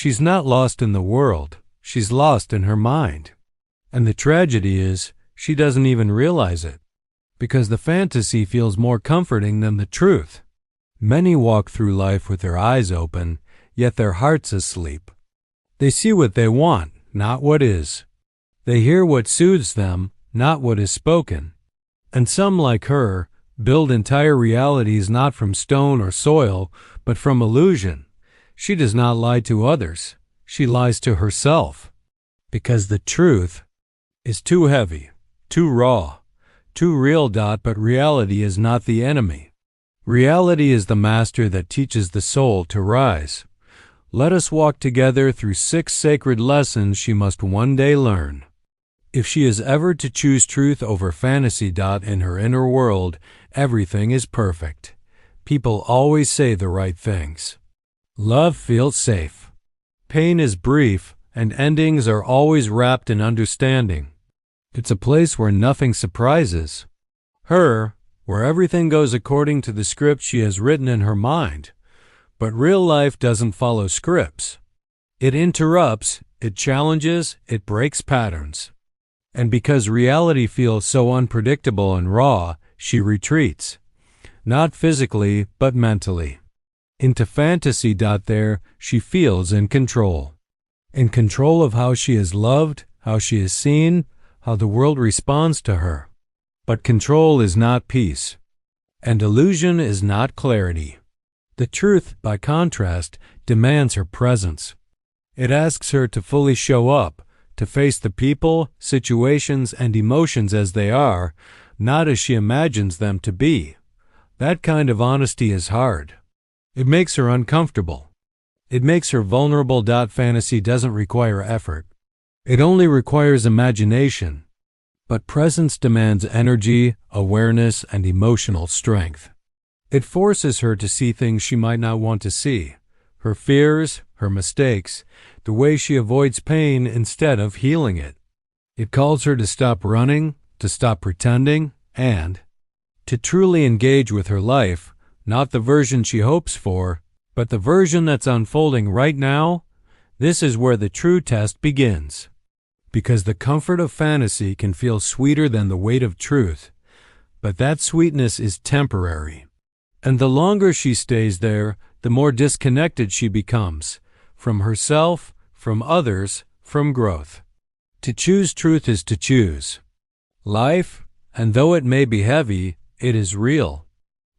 She's not lost in the world, she's lost in her mind. And the tragedy is, she doesn't even realize it, because the fantasy feels more comforting than the truth. Many walk through life with their eyes open, yet their hearts asleep. They see what they want, not what is. They hear what soothes them, not what is spoken. And some, like her, build entire realities not from stone or soil, but from illusion. She does not lie to others. She lies to herself. Because the truth is too heavy, too raw, too real. But reality is not the enemy. Reality is the master that teaches the soul to rise. Let us walk together through 6 sacred lessons she must one day learn. If she is ever to choose truth over fantasy. In her inner world, everything is perfect. People always say the right things. Love feels safe. Pain is brief, and endings are always wrapped in understanding. It's a place where nothing surprises her, where everything goes according to the script she has written in her mind. But real life doesn't follow scripts. It interrupts, it challenges, it breaks patterns. And because reality feels so unpredictable and raw, she retreats. Not physically, but mentally. Into fantasy. There, she feels in control. In control of how she is loved, how she is seen, how the world responds to her. But control is not peace. And illusion is not clarity. The truth, by contrast, demands her presence. It asks her to fully show up, to face the people, situations, and emotions as they are, not as she imagines them to be. That kind of honesty is hard. It makes her uncomfortable. It makes her vulnerable. Fantasy doesn't require effort. It only requires imagination. But presence demands energy, awareness, and emotional strength. It forces her to see things she might not want to see, her fears, her mistakes, the way she avoids pain instead of healing it. It calls her to stop running, to stop pretending, and to truly engage with her life, not the version she hopes for, but the version that's unfolding right now. This is where the true test begins. Because the comfort of fantasy can feel sweeter than the weight of truth, but that sweetness is temporary. And the longer she stays there, the more disconnected she becomes, from herself, from others, from growth. To choose truth is to choose life, and though it may be heavy, it is real.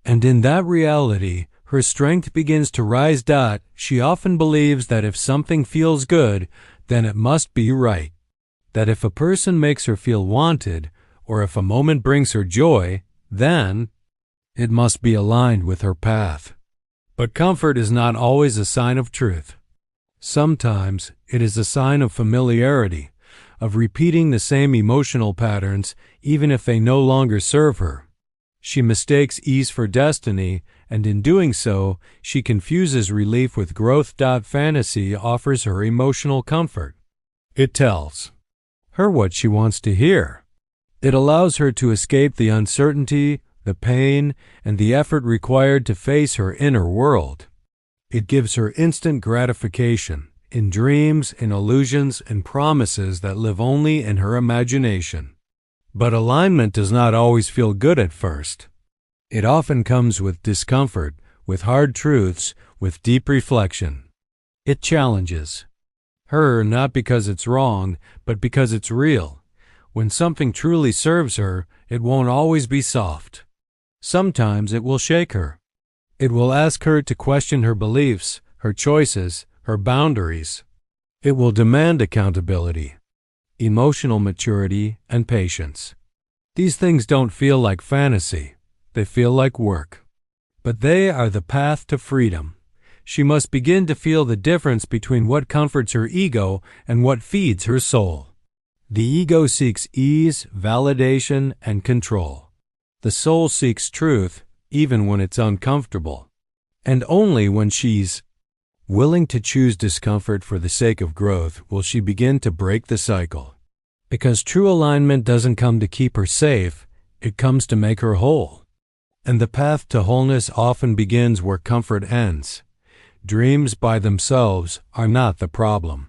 And in that reality, her strength begins to rise. She often believes that if something feels good, then it must be right. That if a person makes her feel wanted, or if a moment brings her joy, then it must be aligned with her path. But comfort is not always a sign of truth. Sometimes it is a sign of familiarity, of repeating the same emotional patterns even if they no longer serve her. She mistakes ease for destiny, and in doing so, she confuses relief with growth. Fantasy offers her emotional comfort. It tells her what she wants to hear. It allows her to escape the uncertainty, the pain, and the effort required to face her inner world. It gives her instant gratification, in dreams, in illusions, and promises that live only in her imagination. But alignment does not always feel good at first. It often comes with discomfort, with hard truths, with deep reflection. It challenges her not because it's wrong, but because it's real. When something truly serves her, it won't always be soft. Sometimes it will shake her. It will ask her to question her beliefs, her choices, her boundaries. It will demand accountability, emotional maturity, and patience. These things don't feel like fantasy. They feel like work. But they are the path to freedom. She must begin to feel the difference between what comforts her ego and what feeds her soul. The ego seeks ease, validation, and control. The soul seeks truth, even when it's uncomfortable. And only when she's willing to choose discomfort for the sake of growth will she begin to break the cycle. Because true alignment doesn't come to keep her safe, it comes to make her whole. And the path to wholeness often begins where comfort ends. Dreams by themselves are not the problem.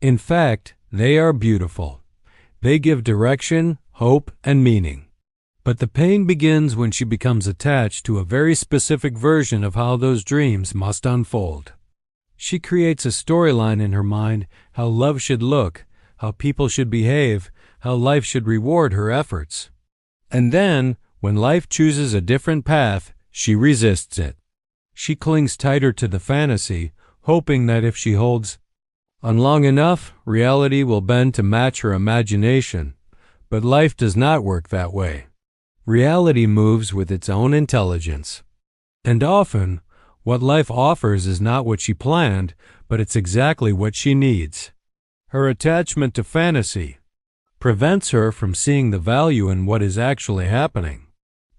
In fact, they are beautiful. They give direction, hope, and meaning. But the pain begins when she becomes attached to a very specific version of how those dreams must unfold. She creates a storyline in her mind, how love should look, how people should behave, how life should reward her efforts. And then, when life chooses a different path, she resists it. She clings tighter to the fantasy, hoping that if she holds on long enough, reality will bend to match her imagination. But life does not work that way. Reality moves with its own intelligence. And often, what life offers is not what she planned, but it's exactly what she needs. Her attachment to fantasy prevents her from seeing the value in what is actually happening.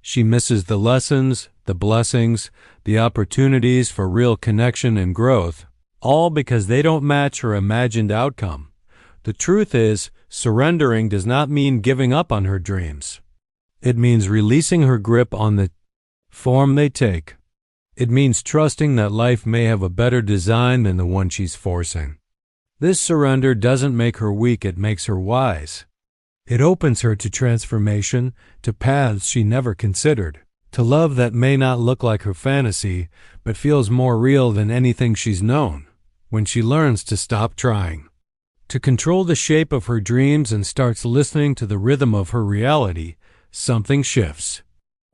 She misses the lessons, the blessings, the opportunities for real connection and growth, all because they don't match her imagined outcome. The truth is, surrendering does not mean giving up on her dreams. It means releasing her grip on the form they take. It means trusting that life may have a better design than the one she's forcing. This surrender doesn't make her weak, it makes her wise. It opens her to transformation, to paths she never considered, to love that may not look like her fantasy, but feels more real than anything she's known, when she learns to stop trying, to control the shape of her dreams and starts listening to the rhythm of her reality. Something shifts.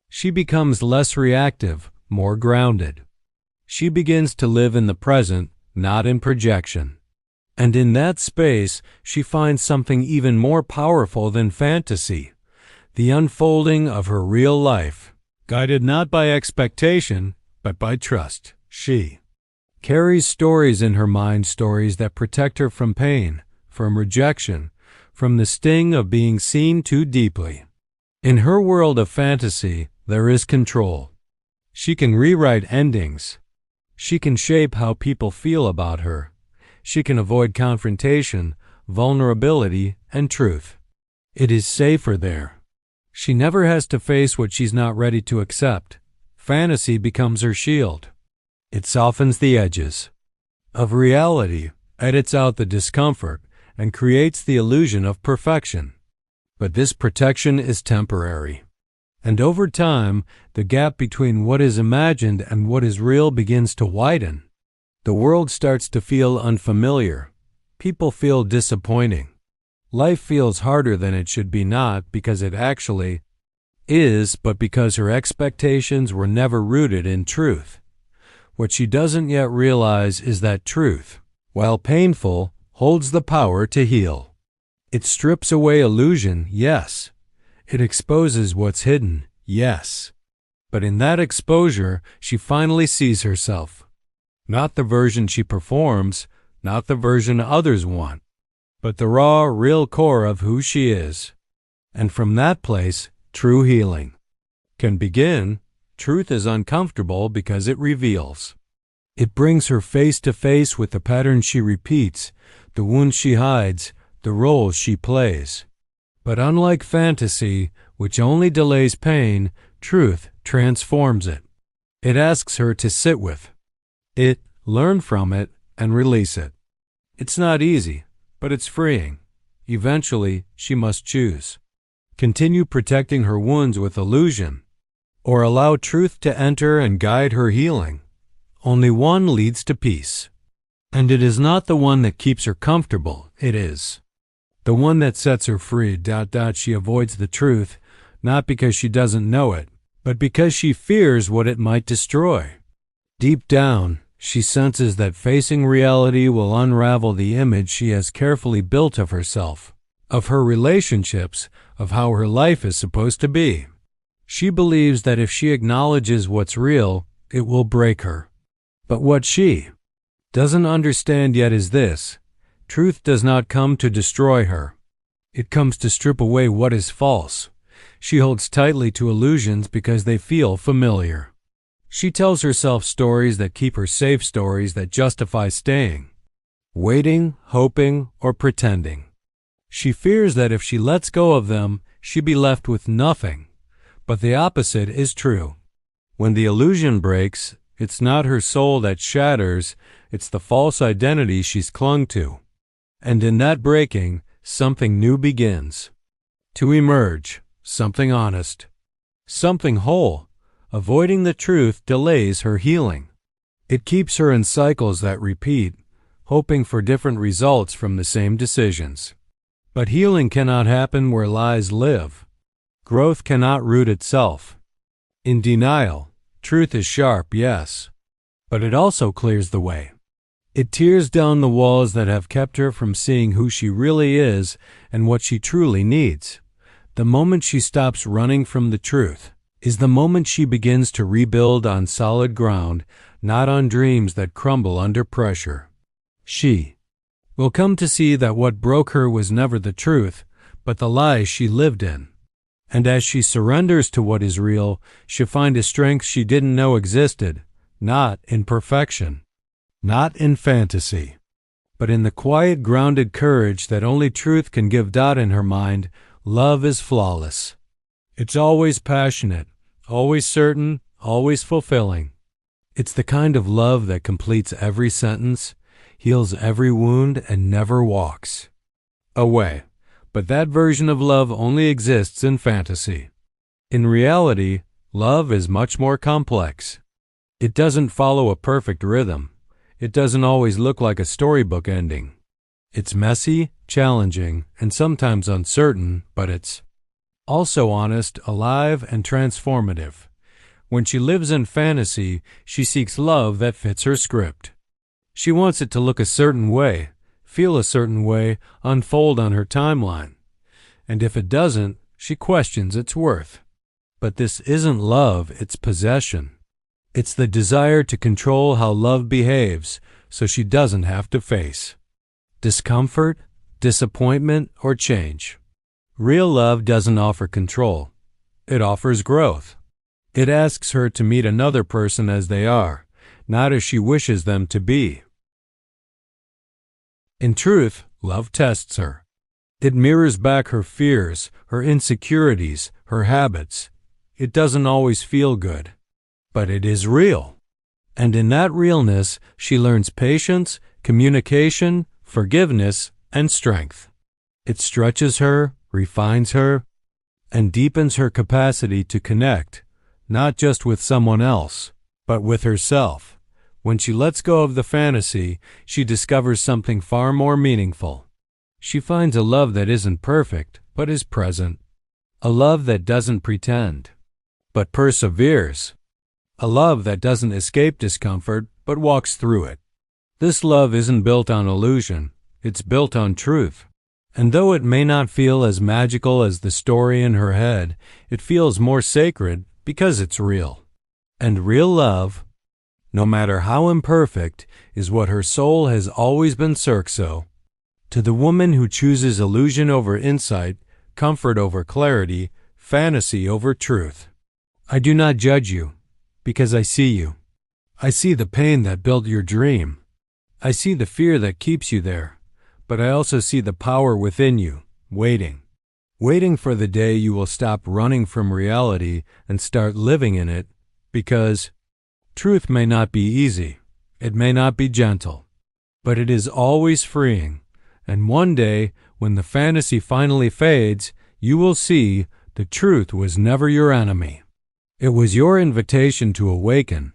She becomes less reactive, more grounded. She begins to live in the present, not in projection. And in that space, she finds something even more powerful than fantasy, the unfolding of her real life, guided not by expectation, but by trust. She carries stories in her mind, stories that protect her from pain, from rejection, from the sting of being seen too deeply. In her world of fantasy, there is control. She can rewrite endings. She can shape how people feel about her. She can avoid confrontation, vulnerability, and truth. It is safer there. She never has to face what she's not ready to accept. Fantasy becomes her shield. It softens the edges of reality, edits out the discomfort, and creates the illusion of perfection. But this protection is temporary. And over time, the gap between what is imagined and what is real begins to widen. The world starts to feel unfamiliar. People feel disappointing. Life feels harder than it should be, not because it actually is, but because her expectations were never rooted in truth. What she doesn't yet realize is that truth, while painful, holds the power to heal. It strips away illusion, yes. It exposes what's hidden, yes. But in that exposure, she finally sees herself. Not the version she performs, not the version others want, but the raw, real core of who she is. And from that place, true healing can begin. Truth is uncomfortable because it reveals. It brings her face to face with the patterns she repeats, the wounds she hides, the roles she plays. But unlike fantasy, which only delays pain, truth transforms it. It asks her to sit with it, learn from it, and release it. It's not easy, but it's freeing. Eventually, she must choose. Continue protecting her wounds with illusion, or allow truth to enter and guide her healing. Only one leads to peace. And it is not the one that keeps her comfortable, it is the one that sets her free. She avoids the truth, not because she doesn't know it, but because she fears what it might destroy. Deep down, she senses that facing reality will unravel the image she has carefully built of herself, of her relationships, of how her life is supposed to be. She believes that if she acknowledges what's real, it will break her. But what she doesn't understand yet is this: truth does not come to destroy her. It comes to strip away what is false. She holds tightly to illusions because they feel familiar. She tells herself stories that keep her safe, stories that justify staying, waiting, hoping, or pretending. She fears that if she lets go of them, she'll be left with nothing. But the opposite is true. When the illusion breaks, It's not her soul that shatters, it's the false identity she's clung to. And in that breaking, something new begins to emerge, something honest, something whole. Avoiding the truth delays her healing. It keeps her in cycles that repeat, hoping for different results from the same decisions. But healing cannot happen where lies live. Growth cannot root itself in denial. Truth is sharp, yes, but it also clears the way. It tears down the walls that have kept her from seeing who she really is and what she truly needs. The moment she stops running from the truth is the moment she begins to rebuild on solid ground, not on dreams that crumble under pressure. She will come to see that what broke her was never the truth, but the lies she lived in. And as she surrenders to what is real, she'll find a strength she didn't know existed, not in perfection, not in fantasy, but in the quiet, grounded courage that only truth can give. In her mind, love is flawless. It's always passionate, always certain, always fulfilling. It's the kind of love that completes every sentence, heals every wound, and never walks away. But that version of love only exists in fantasy. In reality, love is much more complex. It doesn't follow a perfect rhythm. It doesn't always look like a storybook ending. It's messy, challenging, and sometimes uncertain, but it's also honest, alive, and transformative. When she lives in fantasy, she seeks love that fits her script. She wants it to look a certain way, feel a certain way, unfold on her timeline. And if it doesn't, she questions its worth. But this isn't love, it's possession. It's the desire to control how love behaves so she doesn't have to face discomfort, disappointment, or change. Real love doesn't offer control. It offers growth. It asks her to meet another person as they are, not as she wishes them to be. In truth, love tests her. It mirrors back her fears, her insecurities, her habits. It doesn't always feel good, but it is real. And in that realness, she learns patience, communication, forgiveness, and strength. It stretches her, refines her, and deepens her capacity to connect, not just with someone else, but with herself. When she lets go of the fantasy, she discovers something far more meaningful. She finds a love that isn't perfect, but is present. A love that doesn't pretend, but perseveres. A love that doesn't escape discomfort, but walks through it. This love isn't built on illusion, it's built on truth. And though it may not feel as magical as the story in her head, it feels more sacred because it's real. And real love, no matter how imperfect, is what her soul has always been searching. To the woman who chooses illusion over insight, comfort over clarity, fantasy over truth, I do not judge you, because I see you. I see the pain that built your dream. I see the fear that keeps you there, but I also see the power within you, waiting for the day you will stop running from reality and start living in it, because truth may not be easy, it may not be gentle, but it is always freeing. And one day, when the fantasy finally fades, you will see the truth was never your enemy. It was your invitation to awaken,